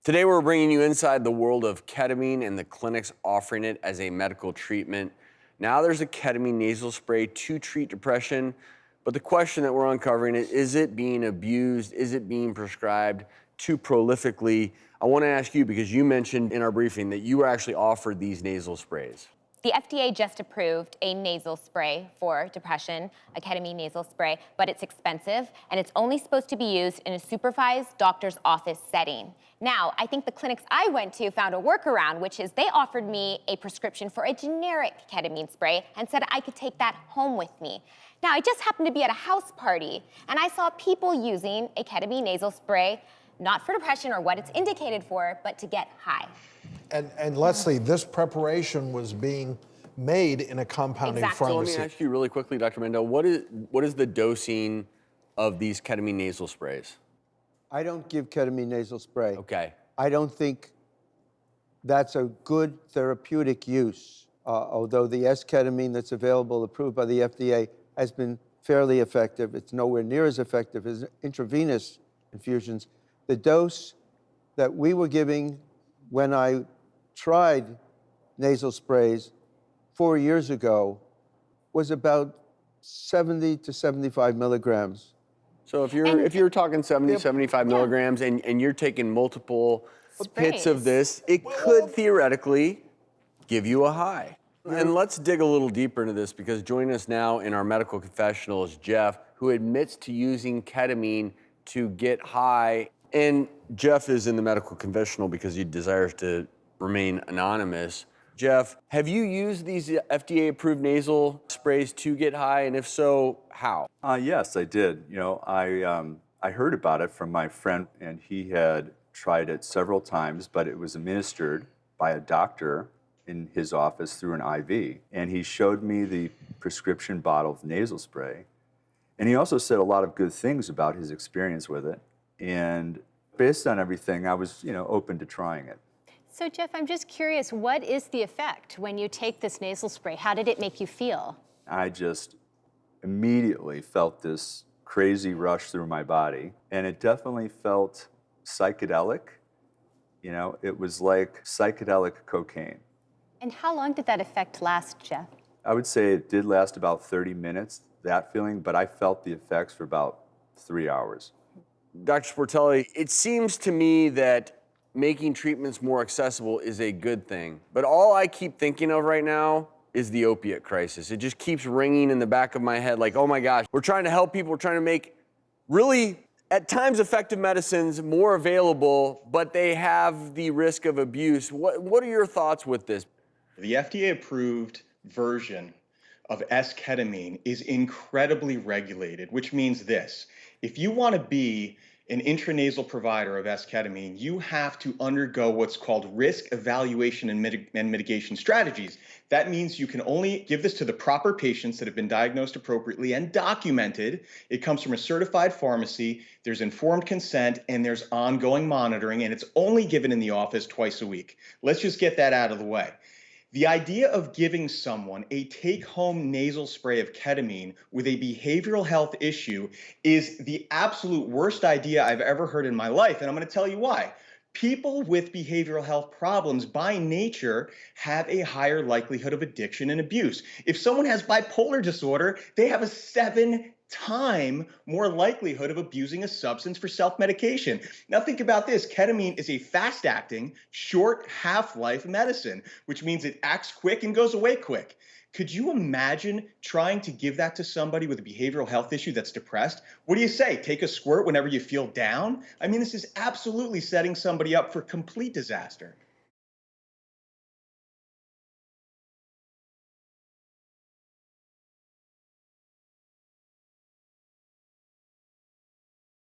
Today we're bringing you inside the world of ketamine and the clinics offering it as a medical treatment. Now there's a ketamine nasal spray to treat depression, but the question that we're uncovering is it being abused? Is it being prescribed too prolifically? I want to ask you, because you mentioned in our briefing that you were actually offered these nasal sprays. The FDA just approved a nasal spray for depression, a ketamine nasal spray, but it's expensive and it's only supposed to be used in a supervised doctor's office setting. Now, I think the clinics I went to found a workaround, which is they offered me a prescription for a generic ketamine spray and said I could take that home with me. Now, I just happened to be at a house party and I saw people using a ketamine nasal spray, not for depression or what it's indicated for, but to get high. And Leslie, this preparation was being made in a compounding Exactly. So pharmacy. let me ask you really quickly, Dr. Mendo, what is the dosing of these ketamine nasal sprays? I don't give ketamine nasal spray. Okay. I don't think that's a good therapeutic use, although the S-ketamine that's available, approved by the FDA, has been fairly effective. It's nowhere near as effective as intravenous infusions. The dose that we were giving when I tried nasal sprays 4 years ago was about 70 to 75 milligrams. So if you're talking 70, 75 milligrams and you're taking multiple hits of this, it could theoretically give you a high. And let's dig a little deeper into this, because joining us now in our medical confessional is Jeff, who admits to using ketamine to get high. And Jeff is in the medical confessional because he desires to remain anonymous. Jeff, have you used these FDA-approved nasal sprays to get high, and if so, how? Yes, I did. You know, I heard about it from my friend, and he had tried it several times, but it was administered by a doctor in his office through an IV. And he showed me the prescription bottle of nasal spray. And he also said a lot of good things about his experience with it. And based on everything, I was, open to trying it. So Jeff, I'm just curious, what is the effect when you take this nasal spray? How did it make you feel? I just immediately felt this crazy rush through my body, and it definitely felt psychedelic. You know, it was like psychedelic cocaine. And how long did that effect last, Jeff? I would say it did last about 30 minutes, that feeling, but I felt the effects for about 3 hours. Dr. Sportelli, it seems to me that making treatments more accessible is a good thing, but all I keep thinking of right now is the opiate crisis. It just keeps ringing in the back of my head like, oh my gosh, we're trying to help people, we're trying to make really, at times, effective medicines more available, but they have the risk of abuse. What are your thoughts with this? The FDA-approved version of S-ketamine is incredibly regulated, which means this: if you want to be an intranasal provider of S-ketamine, you have to undergo what's called risk evaluation and mitigation strategies. That means you can only give this to the proper patients that have been diagnosed appropriately and documented. It comes from a certified pharmacy, there's informed consent, and there's ongoing monitoring, and it's only given in the office twice a week. Let's just get that out of the way. The idea of giving someone a take-home nasal spray of ketamine with a behavioral health issue is the absolute worst idea I've ever heard in my life, and I'm going to tell you why. People with behavioral health problems by nature have a higher likelihood of addiction and abuse. If someone has bipolar disorder, they have a 7-time more likelihood of abusing a substance for self-medication. Now think about this. Ketamine is a fast-acting, short half-life medicine, which means it acts quick and goes away quick. Could you imagine trying to give that to somebody with a behavioral health issue that's depressed? What do you say? Take a squirt whenever you feel down? I mean, this is absolutely setting somebody up for complete disaster.